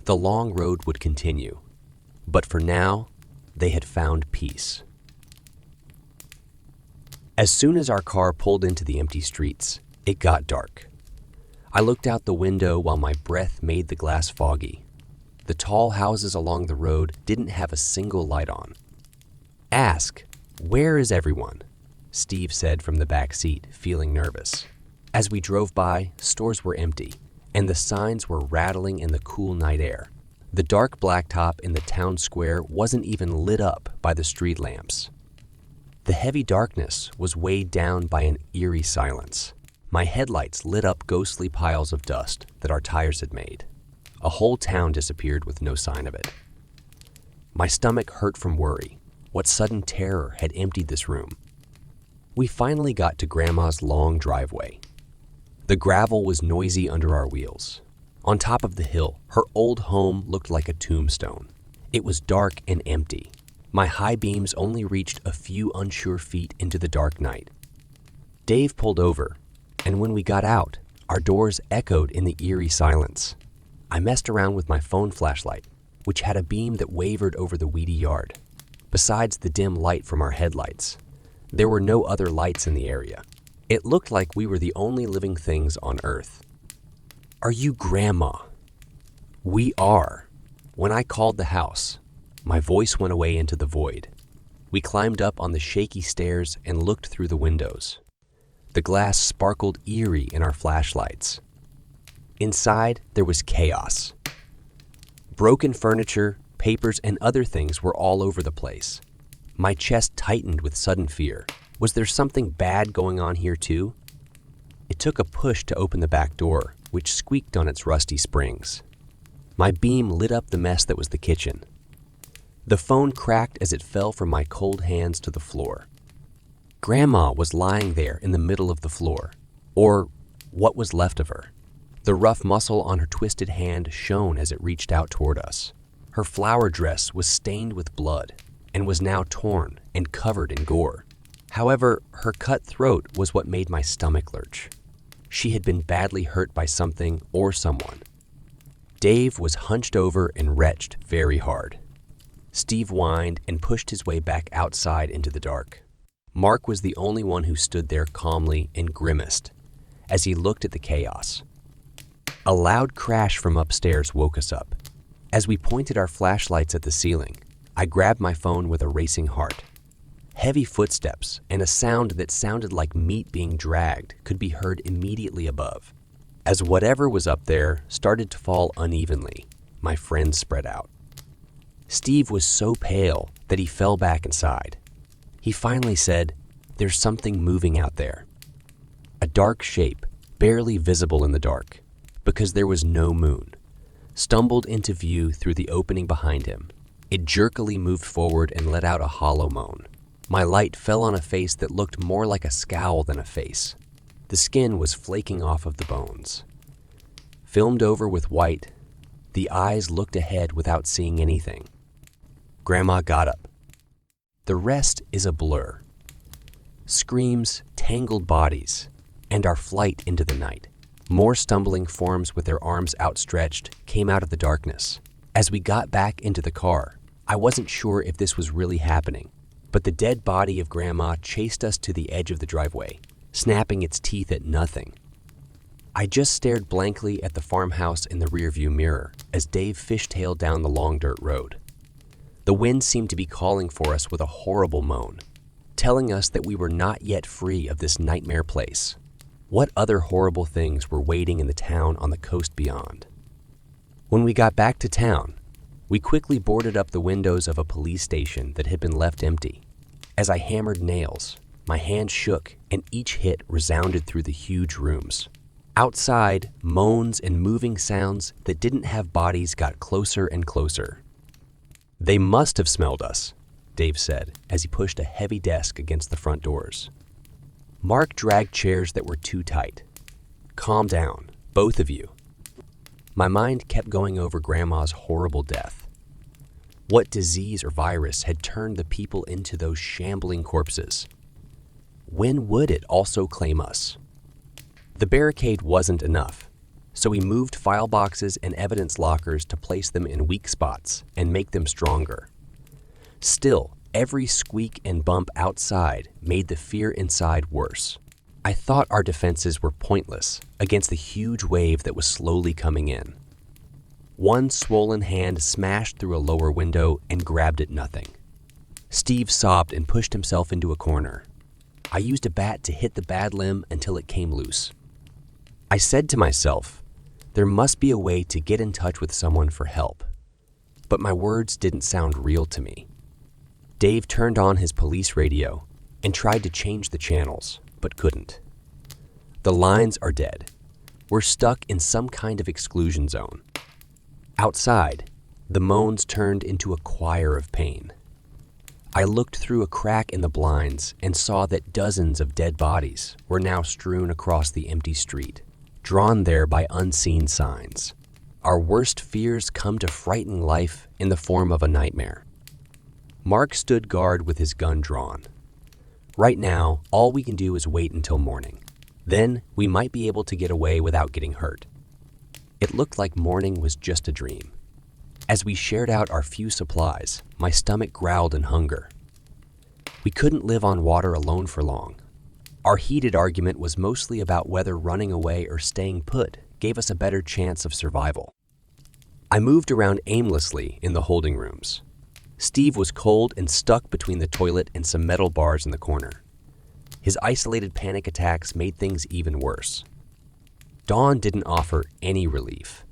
The long road would continue, but for now, they had found peace. As soon as our car pulled into the empty streets, it got dark. I looked out the window while my breath made the glass foggy. The tall houses along the road didn't have a single light on. "Ask, where is everyone?" Steve said from the back seat, feeling nervous. As we drove by, stores were empty, and the signs were rattling in the cool night air. The dark blacktop in the town square wasn't even lit up by the street lamps. The heavy darkness was weighed down by an eerie silence. My headlights lit up ghostly piles of dust that our tires had made. A whole town disappeared with no sign of it. My stomach hurt from worry. What sudden terror had emptied this room? We finally got to Grandma's long driveway. The gravel was noisy under our wheels. On top of the hill, her old home looked like a tombstone. It was dark and empty. My high beams only reached a few unsure feet into the dark night. Dave pulled over, and when we got out, our doors echoed in the eerie silence. I messed around with my phone flashlight, which had a beam that wavered over the weedy yard. Besides the dim light from our headlights, there were no other lights in the area. It looked like we were the only living things on Earth. "Are you Grandma?" "We are." When I called the house, my voice went away into the void. We climbed up on the shaky stairs and looked through the windows. The glass sparkled eerie in our flashlights. Inside, there was chaos. Broken furniture, papers, and other things were all over the place. My chest tightened with sudden fear. Was there something bad going on here too? It took a push to open the back door, which squeaked on its rusty springs. My beam lit up the mess that was the kitchen. The phone cracked as it fell from my cold hands to the floor. Grandma was lying there in the middle of the floor, or what was left of her. The rough muscle on her twisted hand shone as it reached out toward us. Her flower dress was stained with blood and was now torn and covered in gore. However, her cut throat was what made my stomach lurch. She had been badly hurt by something or someone. Dave was hunched over and retched very hard. Steve whined and pushed his way back outside into the dark. Mark was the only one who stood there calmly and grimaced as he looked at the chaos. A loud crash from upstairs woke us up. As we pointed our flashlights at the ceiling, I grabbed my phone with a racing heart. Heavy footsteps and a sound that sounded like meat being dragged could be heard immediately above. As whatever was up there started to fall unevenly, my friends spread out. Steve was so pale that he fell back inside. He finally said, "There's something moving out there." A dark shape, barely visible in the dark, because there was no moon, stumbled into view through the opening behind him. It jerkily moved forward and let out a hollow moan. My light fell on a face that looked more like a scowl than a face. The skin was flaking off of the bones. Filmed over with white, the eyes looked ahead without seeing anything. Grandma got up. The rest is a blur. Screams, tangled bodies, and our flight into the night. More stumbling forms with their arms outstretched came out of the darkness. As we got back into the car, I wasn't sure if this was really happening, but the dead body of Grandma chased us to the edge of the driveway, snapping its teeth at nothing. I just stared blankly at the farmhouse in the rearview mirror as Dave fishtailed down the long dirt road. The wind seemed to be calling for us with a horrible moan, telling us that we were not yet free of this nightmare place. What other horrible things were waiting in the town on the coast beyond? When we got back to town, we quickly boarded up the windows of a police station that had been left empty. As I hammered nails, my hands shook and each hit resounded through the huge rooms. Outside, moans and moving sounds that didn't have bodies got closer and closer. "They must have smelled us," Dave said as he pushed a heavy desk against the front doors. Mark dragged chairs that were too tight. "Calm down, both of you." My mind kept going over Grandma's horrible death. What disease or virus had turned the people into those shambling corpses? When would it also claim us? The barricade wasn't enough, so we moved file boxes and evidence lockers to place them in weak spots and make them stronger. Still, every squeak and bump outside made the fear inside worse. I thought our defenses were pointless against the huge wave that was slowly coming in. One swollen hand smashed through a lower window and grabbed at nothing. Steve sobbed and pushed himself into a corner. I used a bat to hit the bad limb until it came loose. I said to myself, there must be a way to get in touch with someone for help. But my words didn't sound real to me. Dave turned on his police radio and tried to change the channels, but couldn't. The lines are dead. We're stuck in some kind of exclusion zone. Outside, the moans turned into a choir of pain. I looked through a crack in the blinds and saw that dozens of dead bodies were now strewn across the empty street, drawn there by unseen signs. Our worst fears come to frighten life in the form of a nightmare. Mark stood guard with his gun drawn. Right now, all we can do is wait until morning. Then we might be able to get away without getting hurt. It looked like morning was just a dream. As we shared out our few supplies, my stomach growled in hunger. We couldn't live on water alone for long. Our heated argument was mostly about whether running away or staying put gave us a better chance of survival. I moved around aimlessly in the holding rooms. Steve was cold and stuck between the toilet and some metal bars in the corner. His isolated panic attacks made things even worse. Dawn didn't offer any relief.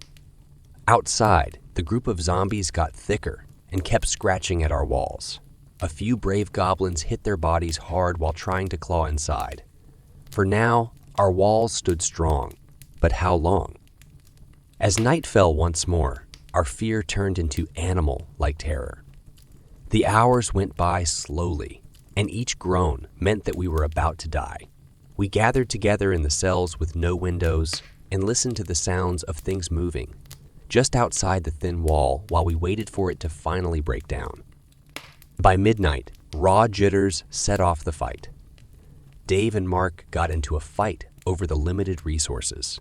Outside, the group of zombies got thicker and kept scratching at our walls. A few brave goblins hit their bodies hard while trying to claw inside. For now, our walls stood strong, but how long? As night fell once more, our fear turned into animal-like terror. The hours went by slowly, and each groan meant that we were about to die. We gathered together in the cells with no windows and listened to the sounds of things moving, just outside the thin wall while we waited for it to finally break down. By midnight, raw jitters set off the fight. Dave and Mark got into a fight over the limited resources.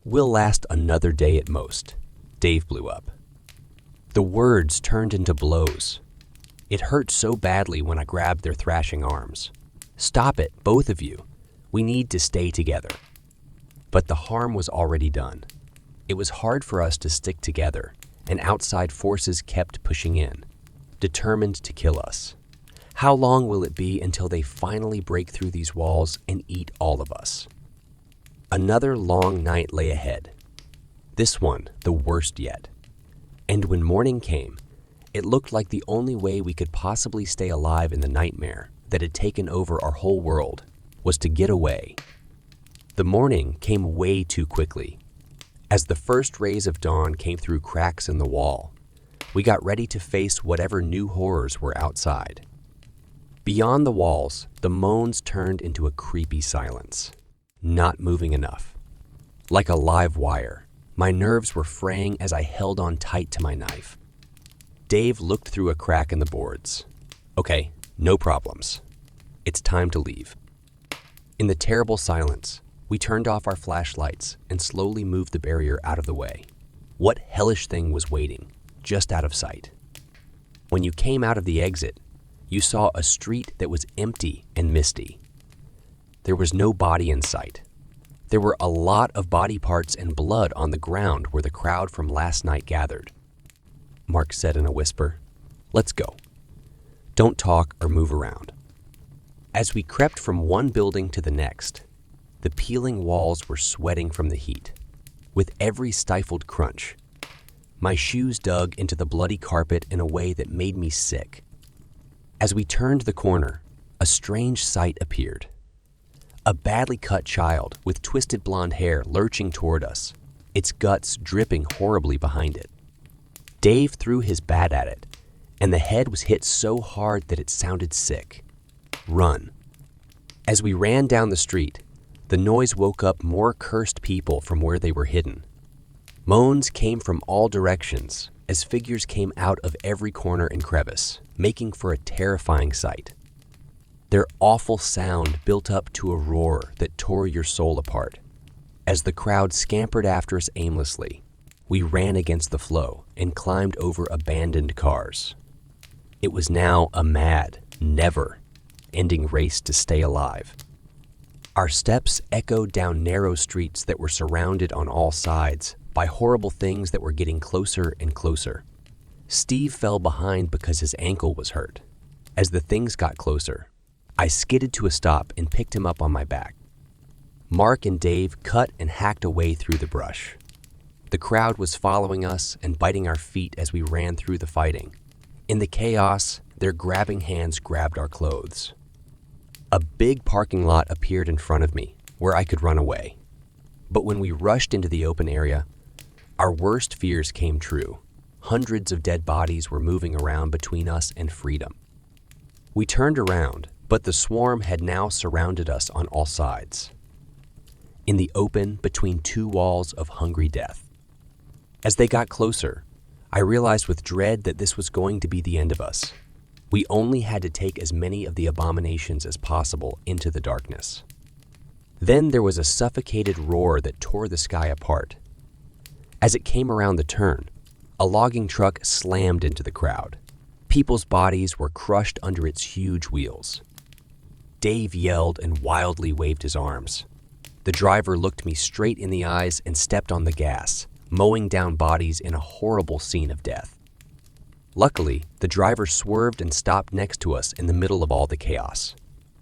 "We'll last another day at most," Dave blew up. The words turned into blows. It hurt so badly when I grabbed their thrashing arms. "Stop it, both of you. We need to stay together." But the harm was already done. It was hard for us to stick together, and outside forces kept pushing in, determined to kill us. How long will it be until they finally break through these walls and eat all of us? Another long night lay ahead. This one, the worst yet. And when morning came, it looked like the only way we could possibly stay alive in the nightmare that had taken over our whole world was to get away. The morning came way too quickly. As the first rays of dawn came through cracks in the wall, we got ready to face whatever new horrors were outside. Beyond the walls, the moans turned into a creepy silence, not moving enough. Like a live wire, my nerves were fraying as I held on tight to my knife. Dave looked through a crack in the boards. "Okay, no problems. It's time to leave." In the terrible silence, we turned off our flashlights and slowly moved the barrier out of the way. What hellish thing was waiting, just out of sight? When you came out of the exit, you saw a street that was empty and misty. There was no body in sight. There were a lot of body parts and blood on the ground where the crowd from last night gathered. Mark said in a whisper. Let's go. Don't talk or move around." As we crept from one building to the next, the peeling walls were sweating from the heat. With every stifled crunch, my shoes dug into the bloody carpet in a way that made me sick. As we turned the corner, a strange sight appeared. A badly cut child with twisted blonde hair lurching toward us, its guts dripping horribly behind it. Dave threw his bat at it, and the head was hit so hard that it sounded sick. Run. As we ran down the street, the noise woke up more cursed people from where they were hidden. Moans came from all directions as figures came out of every corner and crevice, making for a terrifying sight. Their awful sound built up to a roar that tore your soul apart. As the crowd scampered after us aimlessly, we ran against the flow and climbed over abandoned cars. It was now a mad, never-ending race to stay alive. Our steps echoed down narrow streets that were surrounded on all sides by horrible things that were getting closer and closer. Steve fell behind because his ankle was hurt. As the things got closer, I skidded to a stop and picked him up on my back. Mark and Dave cut and hacked away through the brush. The crowd was following us and biting our feet as we ran through the fighting. In the chaos, their grabbing hands grabbed our clothes. A big parking lot appeared in front of me, where I could run away. But when we rushed into the open area, our worst fears came true. Hundreds of dead bodies were moving around between us and freedom. We turned around, but the swarm had now surrounded us on all sides. In the open between two walls of hungry death. As they got closer, I realized with dread that this was going to be the end of us. We only had to take as many of the abominations as possible into the darkness. Then there was a suffocated roar that tore the sky apart. As it came around the turn, a logging truck slammed into the crowd. People's bodies were crushed under its huge wheels. Dave yelled and wildly waved his arms. The driver looked me straight in the eyes and stepped on the gas, mowing down bodies in a horrible scene of death. Luckily, the driver swerved and stopped next to us in the middle of all the chaos.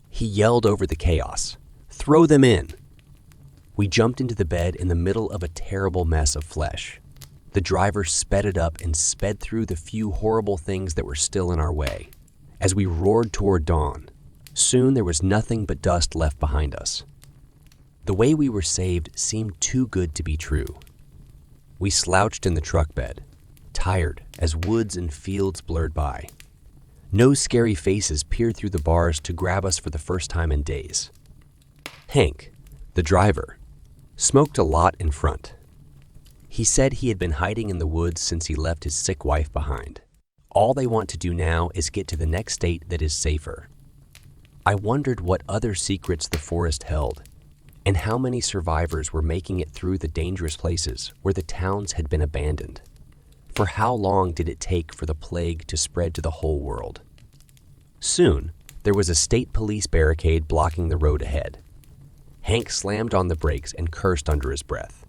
He yelled over the chaos, "Throw them in!" We jumped into the bed in the middle of a terrible mess of flesh. The driver sped it up and sped through the few horrible things that were still in our way. As we roared toward dawn, soon there was nothing but dust left behind us. The way we were saved seemed too good to be true. We slouched in the truck bed, tired as woods and fields blurred by. No scary faces peered through the bars to grab us for the first time in days. Hank, the driver, smoked a lot in front. He said he had been hiding in the woods since he left his sick wife behind. All they want to do now is get to the next state that is safer. I wondered what other secrets the forest held, and how many survivors were making it through the dangerous places where the towns had been abandoned. For how long did it take for the plague to spread to the whole world? Soon, there was a state police barricade blocking the road ahead. Hank slammed on the brakes and cursed under his breath.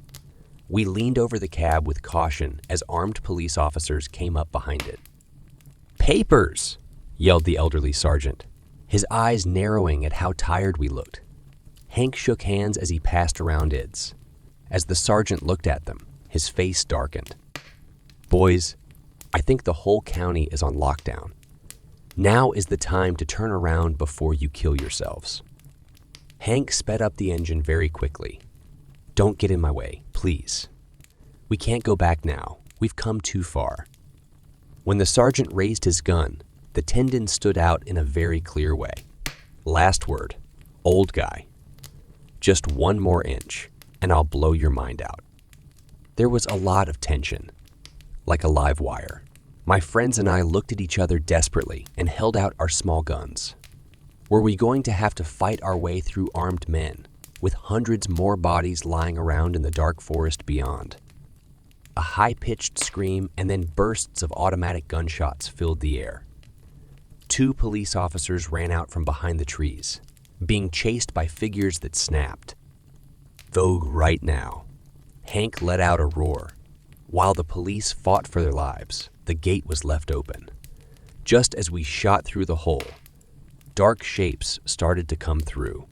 We leaned over the cab with caution as armed police officers came up behind it. "Papers!" yelled the elderly sergeant, his eyes narrowing at how tired we looked. Hank shook hands as he passed around IDs. As the sergeant looked at them, his face darkened. "Boys, I think the whole county is on lockdown. Now is the time to turn around before you kill yourselves." Hank sped up the engine very quickly. "Don't get in my way, please. We can't go back now. We've come too far." When the sergeant raised his gun, the tendon stood out in a very clear way. Last word, old guy. Just one more inch, and I'll blow your mind out. There was a lot of tension, like a live wire. My friends and I looked at each other desperately and held out our small guns. Were we going to have to fight our way through armed men, with hundreds more bodies lying around in the dark forest beyond? A high-pitched scream and then bursts of automatic gunshots filled the air. 2 police officers ran out from behind the trees, being chased by figures that snapped. Vogue right now. Hank let out a roar. While the police fought for their lives, the gate was left open. Just as we shot through the hole, dark shapes started to come through.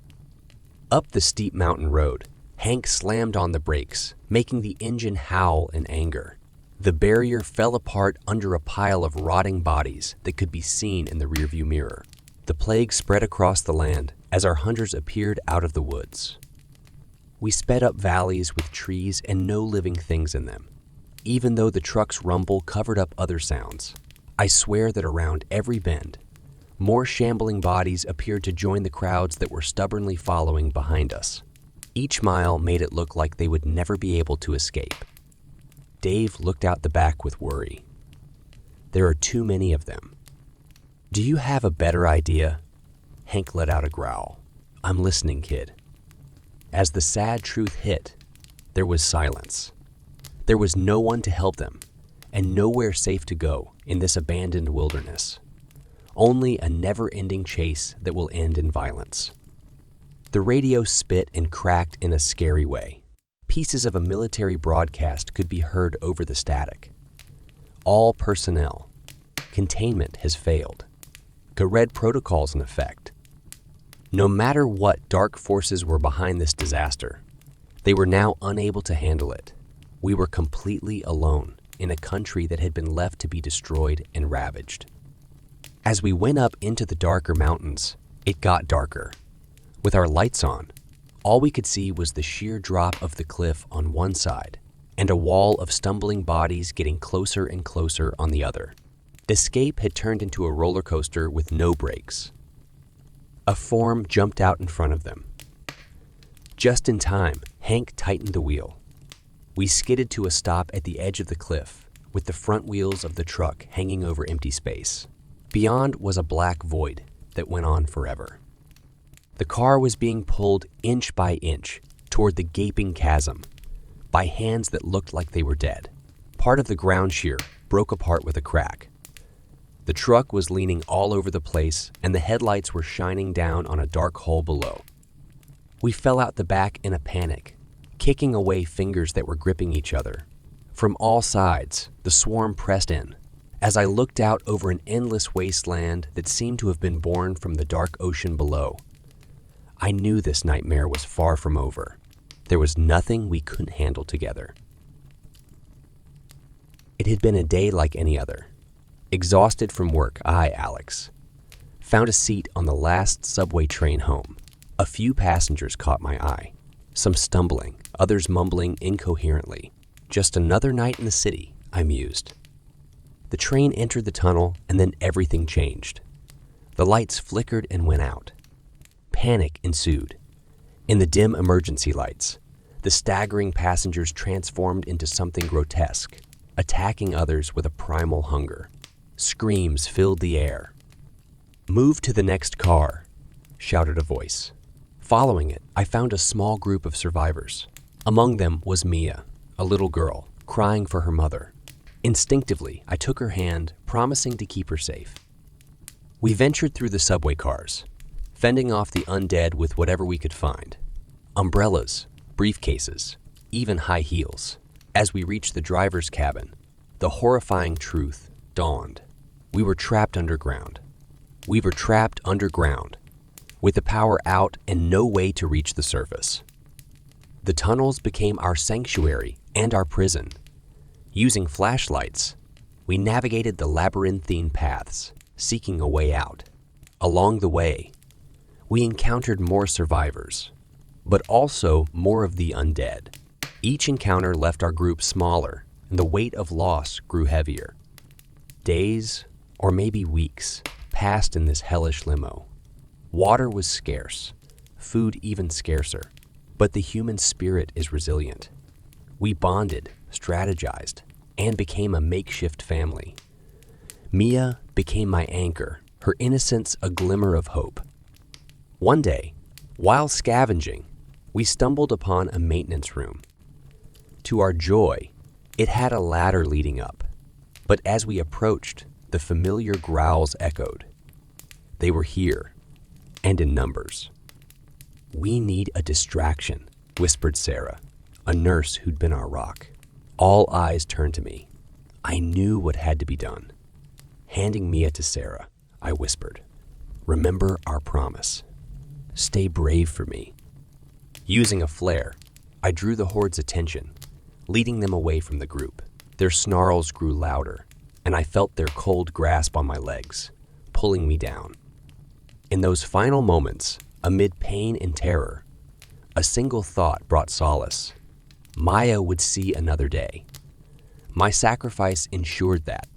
Up the steep mountain road, Hank slammed on the brakes, making the engine howl in anger. The barrier fell apart under a pile of rotting bodies that could be seen in the rearview mirror. The plague spread across the land as our hunters appeared out of the woods. We sped up valleys with trees and no living things in them, even though the truck's rumble covered up other sounds. I swear that around every bend, more shambling bodies appeared to join the crowds that were stubbornly following behind us. Each mile made it look like they would never be able to escape. Dave looked out the back with worry. There are too many of them. Do you have a better idea? Hank let out a growl. I'm listening, kid. As the sad truth hit, there was silence. There was no one to help them, and nowhere safe to go in this abandoned wilderness. Only a never-ending chase that will end in violence. The radio spit and cracked in a scary way. Pieces of a military broadcast could be heard over the static. All personnel. Containment has failed. Red protocols in effect. No matter what dark forces were behind this disaster, they were now unable to handle it. We were completely alone in a country that had been left to be destroyed and ravaged. As we went up into the darker mountains, it got darker. With our lights on, all we could see was the sheer drop of the cliff on one side and a wall of stumbling bodies getting closer and closer on the other. The escape had turned into a roller coaster with no brakes. A form jumped out in front of them. Just in time, Hank tightened the wheel. We skidded to a stop at the edge of the cliff, with the front wheels of the truck hanging over empty space. Beyond was a black void that went on forever. The car was being pulled inch by inch toward the gaping chasm by hands that looked like they were dead. Part of the ground shear broke apart with a crack. The truck was leaning all over the place, and the headlights were shining down on a dark hole below. We fell out the back in a panic, kicking away fingers that were gripping each other. From all sides, the swarm pressed in. As I looked out over an endless wasteland that seemed to have been born from the dark ocean below, I knew this nightmare was far from over. There was nothing we couldn't handle together. It had been a day like any other. Exhausted from work, I, Alex, found a seat on the last subway train home. A few passengers caught my eye. Some stumbling, others mumbling incoherently. Just another night in the city, I mused. The train entered the tunnel, and then everything changed. The lights flickered and went out. Panic ensued. In the dim emergency lights, the staggering passengers transformed into something grotesque, attacking others with a primal hunger. Screams filled the air. "Move to the next car," shouted a voice. Following it, I found a small group of survivors. Among them was Mia, a little girl, crying for her mother. Instinctively, I took her hand, promising to keep her safe. We ventured through the subway cars, fending off the undead with whatever we could find. Umbrellas, briefcases, even high heels. As we reached the driver's cabin, the horrifying truth dawned. We were trapped underground. We were trapped underground, with the power out and no way to reach the surface. The tunnels became our sanctuary and our prison. Using flashlights, we navigated the labyrinthine paths, seeking a way out. Along the way, we encountered more survivors, but also more of the undead. Each encounter left our group smaller, and the weight of loss grew heavier. Days, or maybe weeks, passed in this hellish limo. Water was scarce, food even scarcer, but the human spirit is resilient. We bonded, strategized, and became a makeshift family. Mia became my anchor, her innocence a glimmer of hope. One day, while scavenging, we stumbled upon a maintenance room. To our joy, it had a ladder leading up, but as we approached, the familiar growls echoed. They were here, and in numbers. "We need a distraction," whispered Sarah, a nurse who'd been our rock. All eyes turned to me. I knew what had to be done. Handing Mia to Sarah, I whispered, "Remember our promise. Stay brave for me." Using a flare, I drew the horde's attention, leading them away from the group. Their snarls grew louder, and I felt their cold grasp on my legs, pulling me down. In those final moments, amid pain and terror, a single thought brought solace. Maya would see another day. My sacrifice ensured that,